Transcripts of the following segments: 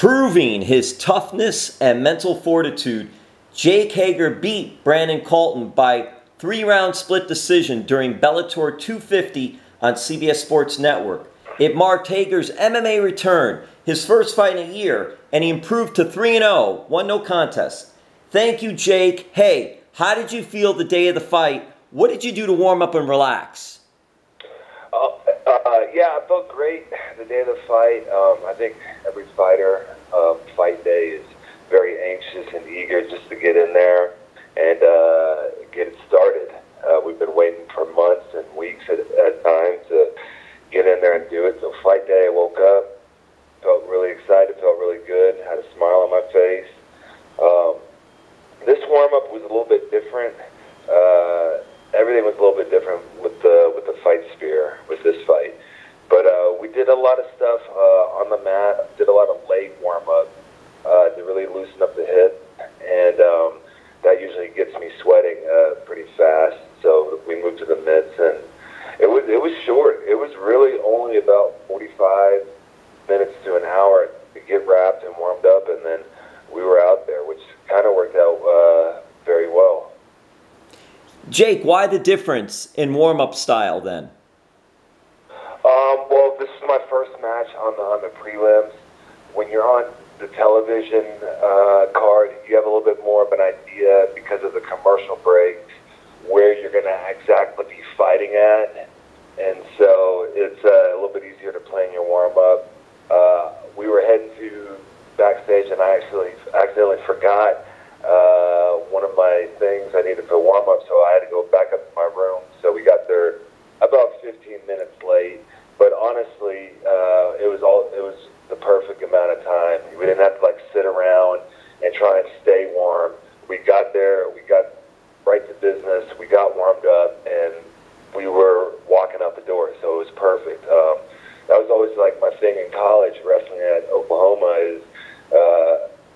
Proving his toughness and mental fortitude, Jake Hager beat Brandon Calton by 3-round split decision during Bellator 250 on CBS Sports Network. It marked Hager's MMA return, his first fight in a year, and he improved to 3-0, won no contest. Thank you, Jake. Hey, how did you feel the day of the fight? What did you do to warm up and relax? Yeah, I felt great the day of the fight. I think every fighter, fight day is very anxious and eager just to get in there and get it started. We've been waiting for months and weeks at time to get in there and do it. So fight day, I woke up, felt really excited, felt really good, had a smile on my face. This warm-up was a little bit different. Everything was a little bit different with the fight sphere with this fight. But we did a lot of stuff on the mat, did a lot of leg warm-up to really loosen up the hip, and that usually gets me sweating pretty fast. So we moved to the mitts, and it was short. It was really only about 45 minutes to an hour to get wrapped and warmed up, and then we were out there, which kind of worked out very well. Jake, why the difference in warm-up style then? Well, this is my first match on the prelims. When you're on the television card, you have a little bit more of an idea because of the commercial breaks where you're going to exactly be fighting at, and so it's a little bit easier to plan your warm-up. We were heading to backstage, and I accidentally forgot one of my things I needed for warm-up, so I had to go back up to my room. So we got there about 15 minutes late, but honestly, it was the perfect amount of time. We didn't have to sit around and try and stay warm. We got there, we got right to business, we got warmed up, and we were walking out the door, so it was perfect. That was always my thing in college, wrestling at Oklahoma, is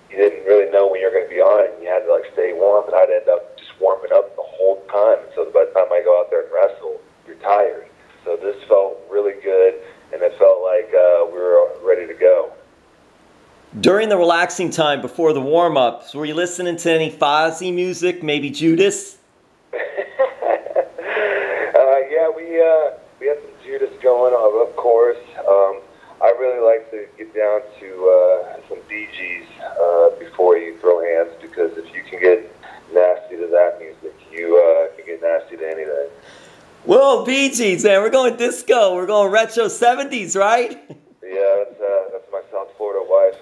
you didn't really know when you were going to be on it, and you had to stay warm, and I'd end up just warming up the whole time. So by the time I go out there and wrestle, you're tired. So this felt really good, and it felt like we were ready to go. During the relaxing time before the warm-ups, were you listening to any Fozzy music, maybe Judas? Yeah, we had some Judas going on, of course. I really like to get down to some Bee Gees before you throw hands, because if you can get nasty to that music, you can get nasty to anything. Whoa, Bee Gees, man. We're going disco. We're going retro 70s, right? Yeah, that's my South Florida wife,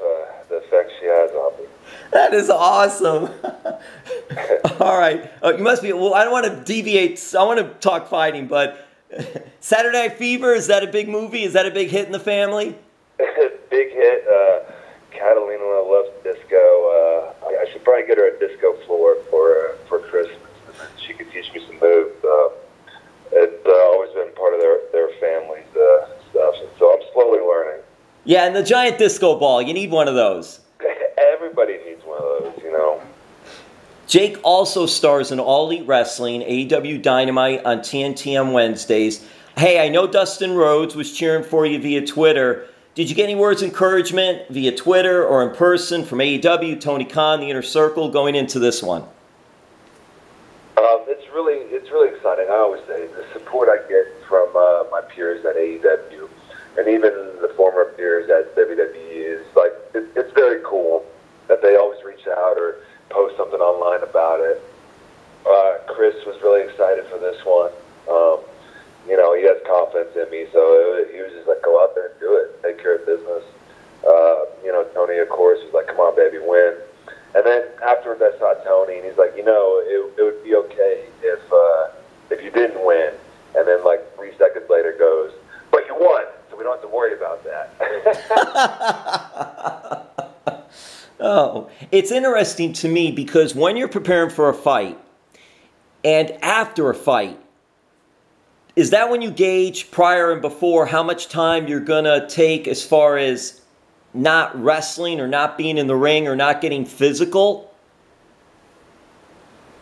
the effect she has on me. That is awesome. All right. You must be, well, I don't want to deviate. I want to talk fighting, but Saturday Night Fever, is that a big movie? Is that a big hit in the family? Big hit. Catalina loves disco. I should probably get her a disco floor for Christmas, and then she could teach me some moves. It's always been part of their family's stuff, and so I'm slowly learning. Yeah, and the giant disco ball. You need one of those. Everybody needs one of those, you know. Jake also stars in All Elite Wrestling, AEW Dynamite on TNT on Wednesdays. Hey, I know Dustin Rhodes was cheering for you via Twitter. Did you get any words of encouragement via Twitter or in person from AEW, Tony Khan, the Inner Circle, going into this one? It's really exciting. I always say the support I get from my peers at AEW and even the former peers at WWE is it's very cool that they always reach out or post something online about it. Chris was really excited for this one. He has confidence in me, so he was just go out there and do it, take care of business. Tony, of course, was come on, baby, win. And then afterwards, I saw Tony, and he's like, it would be okay if you didn't win. And then 3 seconds later goes, but you won, so we don't have to worry about that. Oh, it's interesting to me because when you're preparing for a fight and after a fight, is that when you gauge prior and before how much time you're going to take as far as not wrestling or not being in the ring or not getting physical?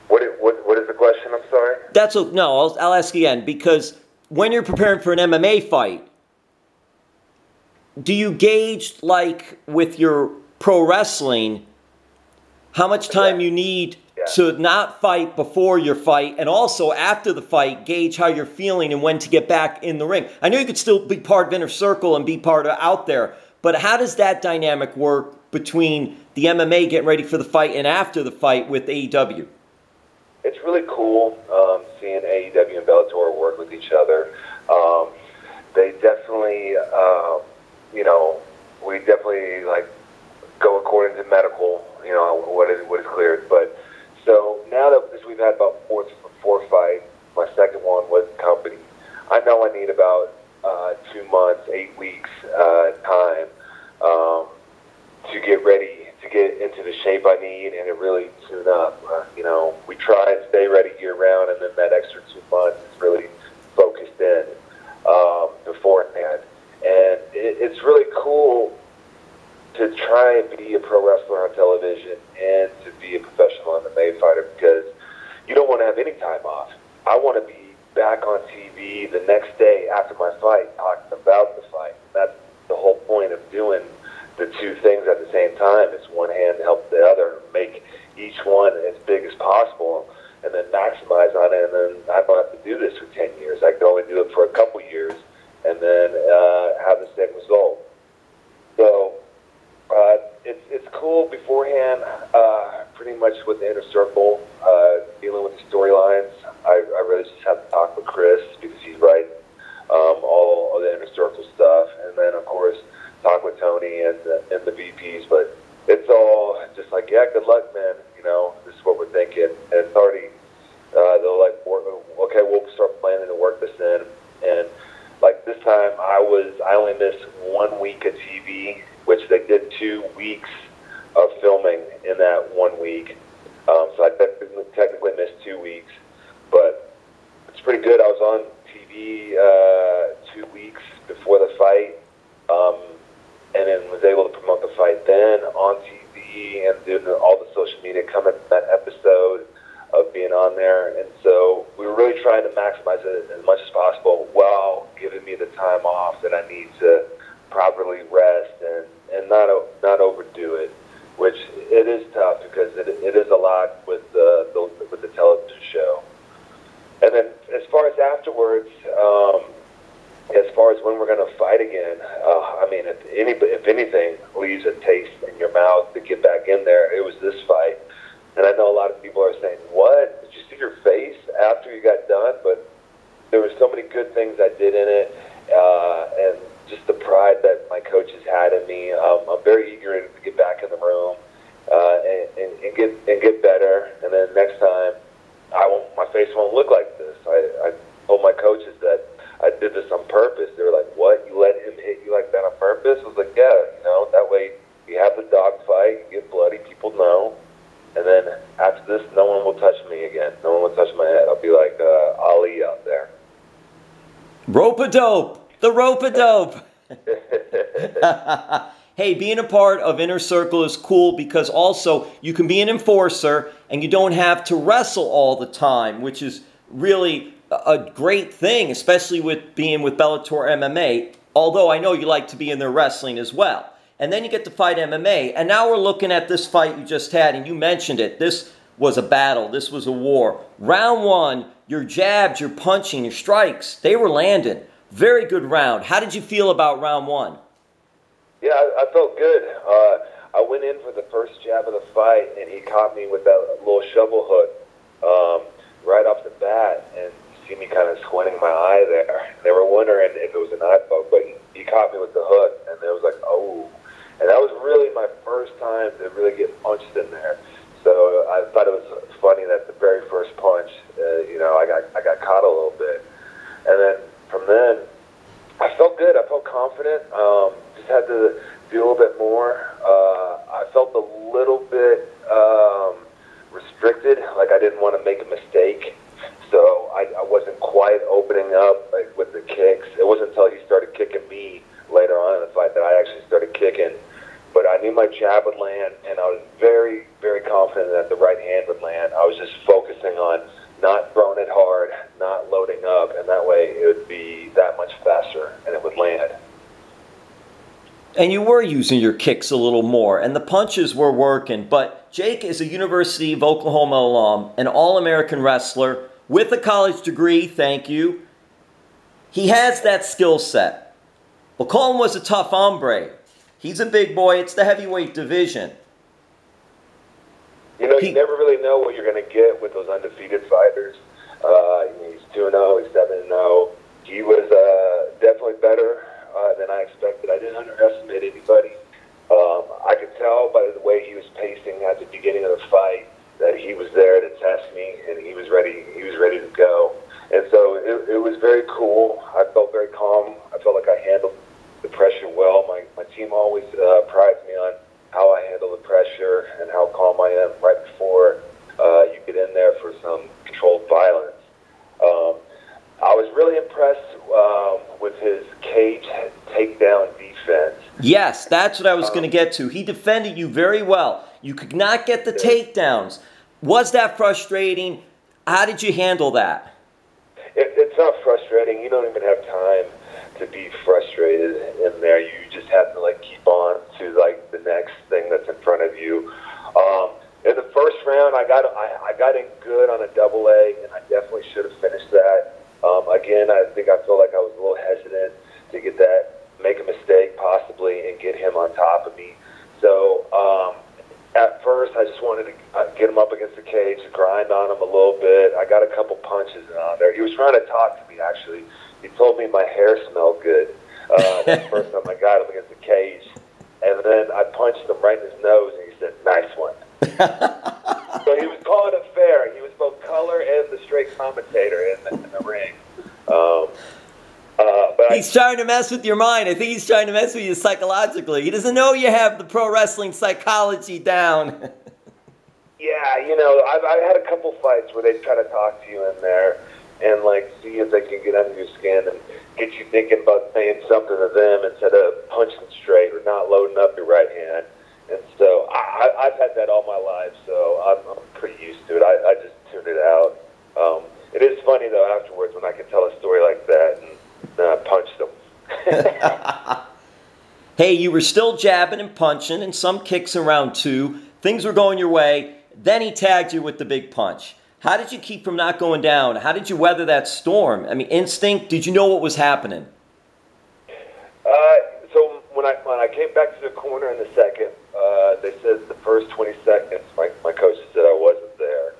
What is the question? I'm sorry. No, I'll ask again, because when you're preparing for an MMA fight, do you gauge with your pro wrestling, how much time you need to not fight before your fight, and also after the fight, gauge how you're feeling and when to get back in the ring. I know you could still be part of Inner Circle and be part of out there, but how does that dynamic work between the MMA getting ready for the fight and after the fight with AEW? It's really cool seeing AEW and Bellator work with each other. They definitely, you know, we definitely like go according to medical, you know, what is cleared. But so now that we've had about four fights, my second one was company. I know I need about 2 months, 8 weeks time to get ready, to get into the shape I need and to really tune up. You know, we try and stay ready year round, and then that extra 2 months is really focused in beforehand. And it's really cool to try and be a pro wrestler on television and to be a professional MMA fighter, because you don't want to have any time off. I want to be back on TV the next day after my fight talking about the fight. That's the whole point of doing the two things at the same time. It's one hand to help the other, make each one as big as possible, and then maximize on it. And then I don't have to do this for 10 years. I can only do it for a couple years and then have the same result. So it's cool beforehand, pretty much with the Inner Circle, dealing with the storylines. I really just have to talk with Chris because he's writing all of the Inner Circle stuff. And then, of course, talk with Tony and the VPs. But it's all just like, yeah, good luck, man. You know, this is what we're thinking. And it's already, they're like, okay, we'll start planning to work this in. And like this time, I only missed 1 week of TV, which they did 2 weeks of filming in that 1 week. So I technically missed 2 weeks, but it's pretty good. I was on TV 2 weeks before the fight, and then was able to promote the fight then on TV and doing all the social media coming from that episode of being on there. And so we were really trying to maximize it as much as possible while giving me the time off that I need to properly rest and not overdo it, which it is tough because it is a lot with the television show. And then as far as afterwards, as far as when we're going to fight again, I mean, if anything leaves a taste in your mouth to get back in there, it was this fight. And I know a lot of people are saying, what? Did you see your face after you got done? But there were so many good things I did in it, and just the pride that my coaches had in me. I'm very eager to get back in the room and get better. And then next time, my face won't look like this. I told my coaches that I did this on purpose. They were like, what? You let him hit you like that on purpose? I was like, yeah, you know, that way you have the dog fight, you get bloody, people know. And then after this, no one will touch me again. No one will touch my head. I'll be like Ali out there. Rope-a-dope. The rope-a-dope. Hey, being a part of Inner Circle is cool because also you can be an enforcer and you don't have to wrestle all the time, which is really a great thing, especially with being with Bellator MMA, although I know you like to be in there wrestling as well. And then you get to fight MMA. And now we're looking at this fight you just had, and you mentioned it. This was a battle. This was a war. Round one, your jabs, your punching, your strikes, they were landing. Very good round. How did you feel about round one? Yeah, I felt good. I went in for the first jab of the fight, and he caught me with that little shovel hook right off the bat, and you see me kind of squinting my eye there. They were wondering if it was an eye poke, but he caught me with the hook, and it was like, oh. And that was really my first time to really get punched in there. So I thought it was funny that the very first punch, you know, I got caught a little bit. And then from then, I felt good. I felt confident. Just had to do a little bit more. I felt a little bit restricted, like I didn't want to make a mistake. So I wasn't quite opening up like with the kicks. It wasn't until he started kicking me later on in the fight that I actually started kicking. But I knew my jab would land, and I was very, very confident that the right hand would land. I was just focusing on not throwing it hard, not loading up, and that way it would be that much faster, and it would land. And you were using your kicks a little more, and the punches were working. But Jake is a University of Oklahoma alum, an All-American wrestler with a college degree, thank you. He has that skill set. But Colton was a tough hombre. He's a big boy. It's the heavyweight division. You know, you never really know what you're going to get with those undefeated fighters. He's 2-0, he's 7-0. He was definitely better than I expected. I didn't underestimate anybody. I could tell by the way he was pacing at the beginning of the fight that he was there to test me, and he was ready. He was ready to go. And so it was very cool. I felt very calm. I felt like I handled the pressure well. My team always prides me on how I handle the pressure and how calm I am right before you get in there for some controlled violence. I was really impressed with his cage takedown defense. Yes, that's what I was going to get to. He defended you very well. You could not get the takedowns. Was that frustrating? How did you handle that? It's not frustrating. You don't even have time to be frustrated in there. You just have to like keep on to like the next thing that's in front of you. In the first round, I got in good on a double leg, and I definitely should have finished that. Again, I feel like I was a little hesitant to get that, make a mistake possibly, and get him on top of me. So at first, I just wanted to get him up against the cage, grind on him a little bit. I got a couple punches on there. He was trying to talk to me, actually. He told me my hair smelled good. The first time I got him against the cage. And then I punched him right in his nose, and he said, "Nice one." So he was calling it fair. He was both color and the straight commentator in the ring. But he's trying to mess with your mind. I think he's trying to mess with you psychologically. He doesn't know you have the pro wrestling psychology down. Yeah, you know, I've had a couple fights where they try to talk to you in there and, like, see if they can get under your skin and get you thinking about saying something to them instead of punching straight or not loading up your right hand. And so I've had that all my life, so I'm pretty used to it. I just tuned it out. It is funny, though, afterwards when I can tell a story like that and punch them. Hey, you were still jabbing and punching and some kicks in round two. Things were going your way. Then he tagged you with the big punch. How did you keep from not going down? How did you weather that storm? I mean, instinct, did you know what was happening? So when I came back to the corner in the second, they said the first 20 seconds, my coach said I wasn't there.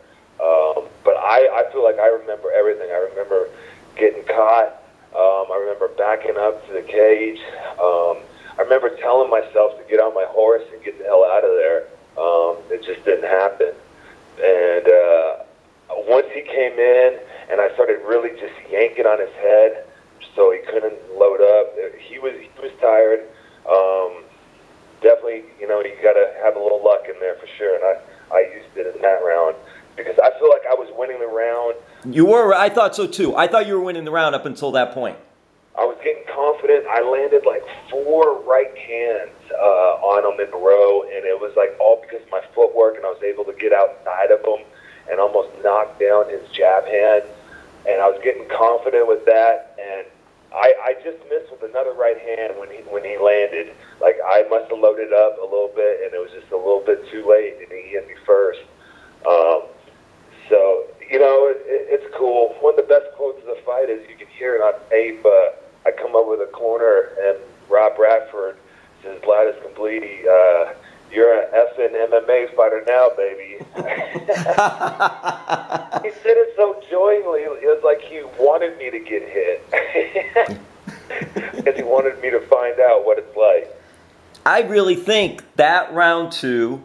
But I feel like I remember everything. I remember getting caught. I remember backing up to the cage. I remember telling myself to get on my horse and get the hell out of there. It just didn't happen. And once he came in and I started really just yanking on his head so he couldn't load up, he was tired. Definitely, you know, you got to have a little luck in there for sure. And I used it in that round because I feel like I was winning the round. You were? I thought so too. I thought you were winning the round up until that point. I was getting confident. I landed like 4 right hands on him in a row, and it was like all because of my footwork, and I was able to get outside of him and almost knock down his jab hand. And I was getting confident with that, and I just missed with another right hand when he landed. Like I must have loaded up a little bit, and it was just a little bit too late, and he hit me first. So you know, it's cool. One of the best quotes of the fight is you can hear it on tape. I come up with a corner, and Rob Bradford says, "Gladys Complete, you're an effing MMA fighter now, baby." He said it so joyfully. It was like he wanted me to get hit. Because he wanted me to find out what it's like. I really think that round two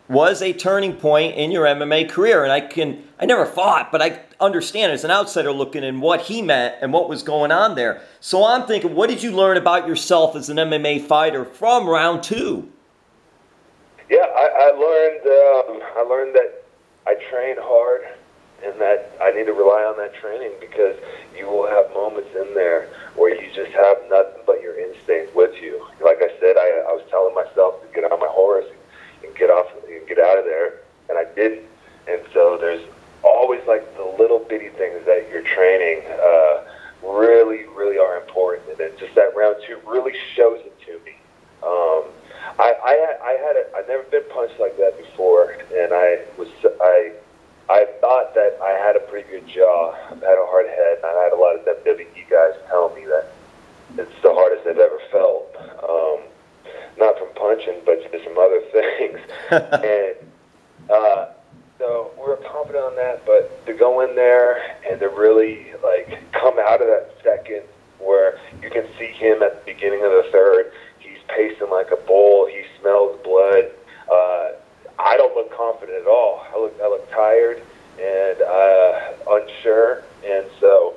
was a turning point in your MMA career. And I never fought, but I understand as an outsider looking in what he meant and what was going on there. So I'm thinking, what did you learn about yourself as an MMA fighter from round two? Yeah, I learned that I train hard and that I need to rely on that training because you will have moments in there where you just have nothing but your instinct with you. Like I said, I was telling myself to get on my horse and get off and get out of there, and I didn't. And so there's always like the little bitty things that you're training really, really are important. And then just that round two really shows it to me. I'd never been punched like that before, and I thought that I had a pretty good jaw. I had a hard head, and I had a lot of WWE guys telling me that it's the hardest they've ever felt. Not from punching, but just from other things. And so we were confident on that, but to go in there and to really like come out of that second where you can see him at the beginning of the third, he's pacing like a bull, he smells blood. I don't look confident at all. I look tired and unsure, and so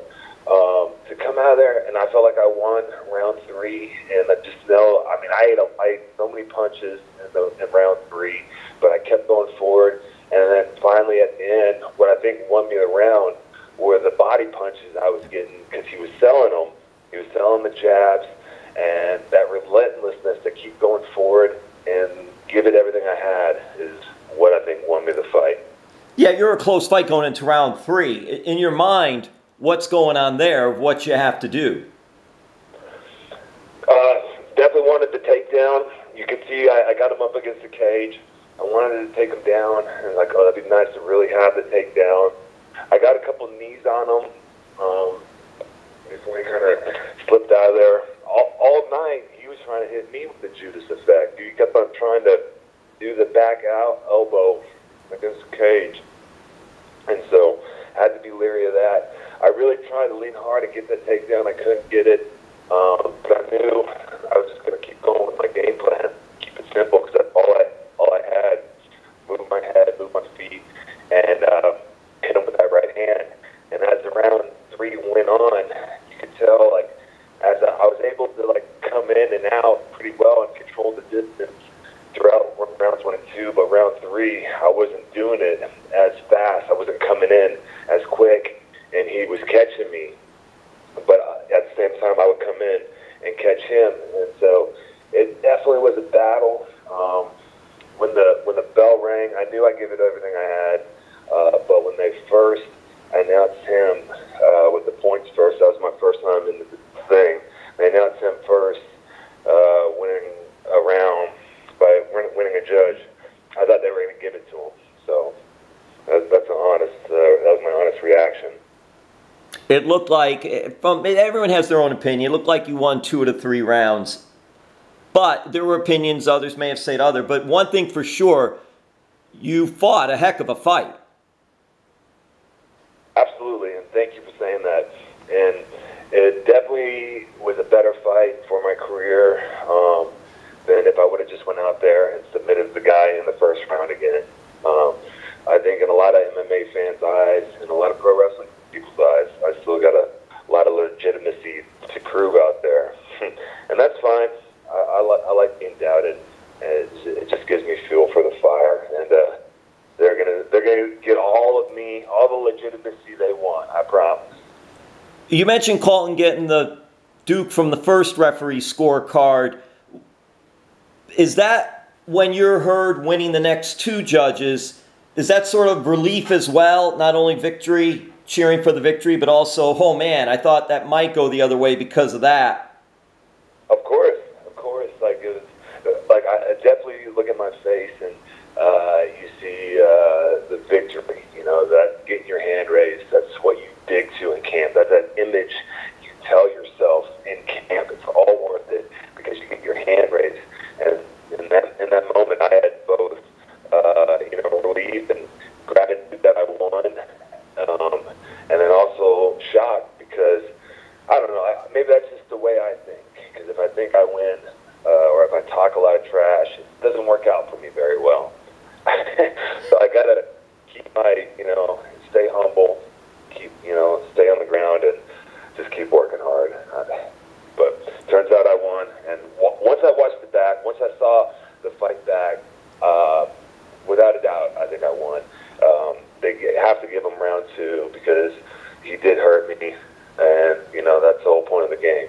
to come out of there, and I felt like I won round 3, and I just know, I mean, I ate so many punches in round 3, but I kept going forward, and then finally at the end, what I think won me the round were the body punches I was getting, because he was selling them. He was selling the jabs, and that relentlessness to keep going forward and give it everything I had is what I think won me the fight. Yeah, you're a close fight going into round 3. In your mind, what's going on there, what you have to do? Definitely wanted the takedown. You can see I got him up against the cage. I wanted to take him down. And like, oh, that'd be nice to really have the takedown. I got a couple knees on him before he kind of slipped out of there. All night, he was trying to hit me with the Judas effect. He kept on trying to do the back out elbow against the cage. And so I had to be leery of that. I really tried to lean hard and get that takedown. I couldn't get it. But I knew I was just going to keep going with my game plan, keep it simple, because that's all I had. Move my head, move my feet, and hit him with that right hand. And as the round 3 went on, you could tell, like, as I was able to, like, come in and out pretty well and control the distance throughout rounds 1 and 2, but round 3, I wasn't doing it as fast. I wasn't coming in as quick, and he was catching me. But at the same time, I would come in and catch him, and so it definitely was a battle. When the bell rang, I knew I'd give it everything I had, but when they first announced him with the points first, that was my first time in the thing. They announced him first, winning a round by winning a judge. I thought they were going to give it to him, so that's an honest. That was my honest reaction. It looked like, everyone has their own opinion, it looked like you won 2 out of 3 rounds. But there were opinions, others may have said other. But one thing for sure, you fought a heck of a fight. Absolutely, and thank you for saying that. And it definitely was a better fight for my career than if I would have just went out there and submitted the guy in the first round again. I think in a lot of MMA fans' eyes and a lot of pro wrestling people's eyes, I still got a lot of legitimacy to prove out there. And that's fine. I like being doubted, and it just gives me fuel for the fire. And they're gonna get all of me, all the legitimacy they want. I promise. You mentioned Calton getting the Duke from the first referee scorecard. Is that when you're heard winning the next 2 judges? Is that sort of relief as well? Not only victory, cheering for the victory, but also, oh man, I thought that might go the other way because of that. Of course. Like, it was, like, I definitely look at my face and you see the victory, you know, that getting your hand raised. That's what you dig to in camp. That's that image you tell yourself in camp. It's all worth it because you get your hand raised. And in that moment, I had both, relief and gratitude that I won, and then also shock because, I don't know, maybe that's just the way I think. Because if I think I win, or if I talk a lot of trash, it doesn't work out for me very well. So I gotta keep my, stay humble, stay on the ground, and just keep working hard. But turns out I won, and once I watched it back, once I saw the fight back, without a doubt, I think I won. They have to give him round 2 because he did hurt me, and that's the whole point of the game.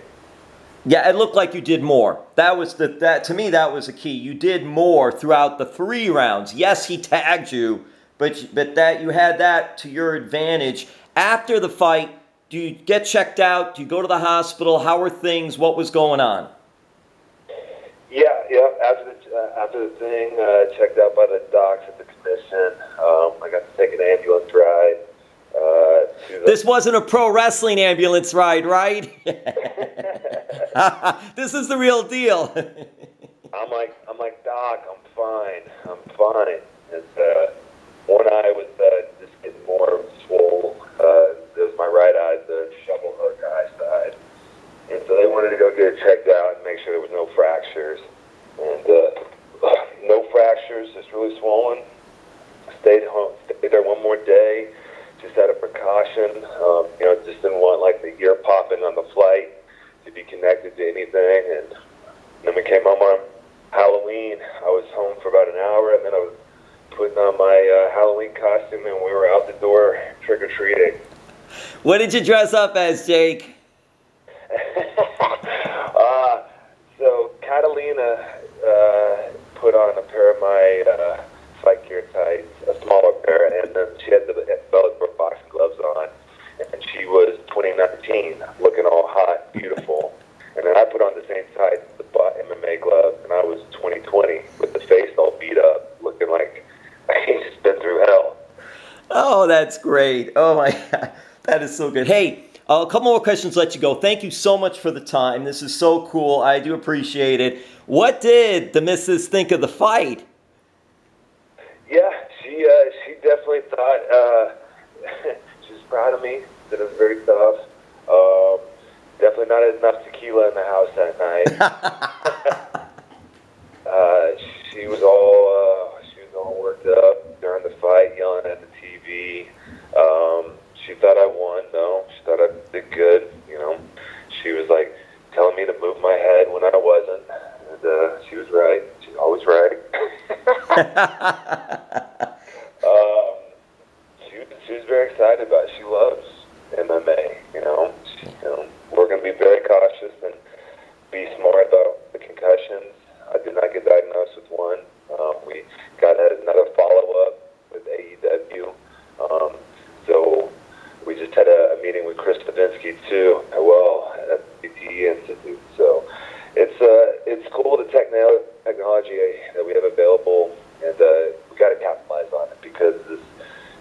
Yeah, it looked like you did more. To me, that was the key. You did more throughout the 3 rounds. Yes, he tagged you, but that you had that to your advantage. After the fight, do you get checked out? Do you go to the hospital? How are things? What was going on? Yeah, Yeah, after the thing, checked out by the docs at the commission. I got to take an ambulance ride. This wasn't a pro wrestling ambulance ride, right? This is the real deal. I'm like, Doc, I'm fine. And one eye was just getting more swole. It was my right eye, the shovel hook eye side. And so they wanted to go get it checked out and make sure there was no fractures. And no fractures, just really swollen. Stayed there one more day, just out of precaution. Just didn't want like the ear popping on the flight to be connected to anything. And then we came home on Halloween. I was home for about an hour, and then I was putting on my Halloween costume, and we were out the door trick-or-treating. What did you dress up as, Jake? So Catalina put on a pair of my fight gear tights, a smaller pair, and then she had the Bellator boxing gloves on, and she was 2019, looking all hot, beautiful. And then I put on the same tights, the MMA gloves, and I was 2020 with the face all beat up, looking like I just been through hell. Oh, that's great. Oh, my God. That is so good. Hey, a couple more questions, let you go. Thank you so much for the time. This is so cool. I do appreciate it. What did the missus think of the fight? Yeah, she definitely thought she was proud of me, that it was very tough. Definitely not enough tequila in the house that night. She was all worked up during the fight, yelling at the TV. She thought I won. No, she thought I did good. She was like telling me to move my head when I wasn't, and she was right. She's always right. She was very excited about it. She loves MMA. We're going to be very cautious and be smart about the concussions. I did not get diagnosed with one. We got another follow-up with AEW. So we just had a meeting with Chris too, at the PTE Institute. So it's cool, the technology that we have available, and we got to capitalize on it, because this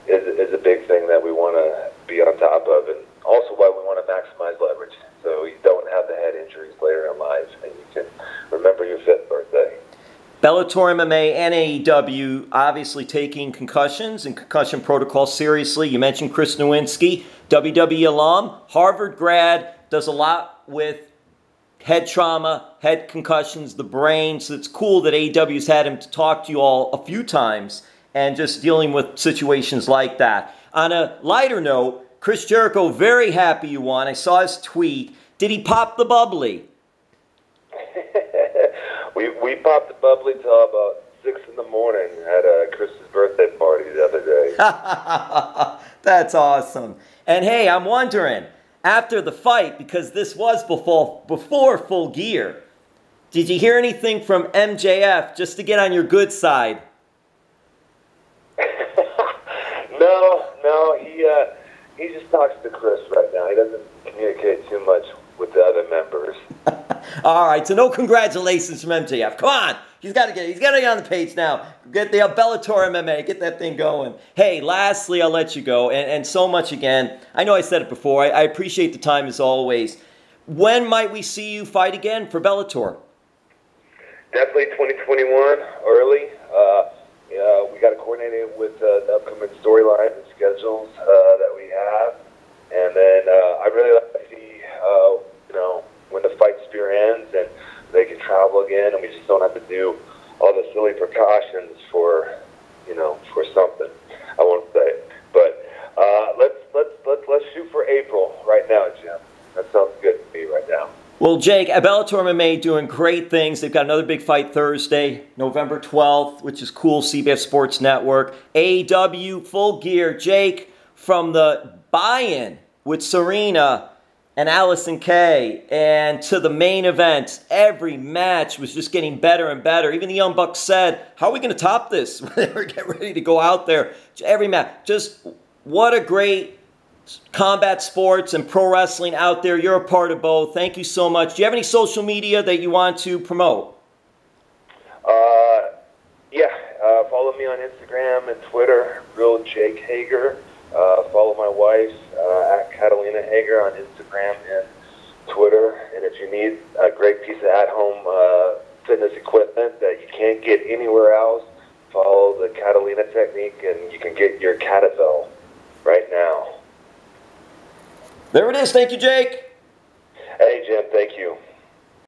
is a big thing that we want to be on top of, and also why we want to maximize leverage, so you don't have the head injuries later in life, and you can remember your 5th birthday. Bellator MMA and AEW obviously taking concussions and concussion protocol seriously. You mentioned Chris Nowinski, WWE alum, Harvard grad, does a lot with head trauma, head concussions, the brain. So it's cool that AEW's had him to talk to you all a few times and just dealing with situations like that. On a lighter note, Chris Jericho, very happy you won. I saw his tweet. Did he pop the bubbly? We popped the bubbly till about 6 in the morning at Chris's birthday party the other day. That's awesome. And hey, I'm wondering, after the fight, because this was before Full Gear, did you hear anything from MJF just to get on your good side? No, he just talks to Chris right now. He doesn't communicate too much with the other members. All right, so no congratulations from MJF. Come on, he's got to get on the page now. Get the Bellator MMA, get that thing going. Hey, lastly, I'll let you go, and so much again. I know I said it before. I appreciate the time as always. When might we see you fight again for Bellator? Definitely 2021, early. We got to coordinate it with the upcoming storylines and schedules that we have. And then I really like to see, when the fight spear ends and they can travel again, and we just don't have to do all the silly precautions for something. I won't say it, but let's shoot for April right now, Jim. That sounds good to me right now. Well, Jake, at Bellator MMA doing great things. They've got another big fight Thursday, November 12th, which is cool, CBS Sports Network. AEW, Full Gear. Jake, from the buy-in with Serena and Allison Kay, and to the main event, every match was just getting better and better. Even the Young Bucks said, how are we going to top this? We're getting ready to go out there. Every match. Just what a great combat sports and pro wrestling out there. You're a part of both. Thank you so much. Do you have any social media that you want to promote? follow me on Instagram and Twitter, Real Jake Hager. Follow my wife at Catalina Hager on Instagram and Twitter. And if you need a great piece of at-home fitness equipment that you can't get anywhere else, follow the Catalina technique and you can get your Catafel right now. There it is. Thank you, Jake. Hey, Jim. Thank you.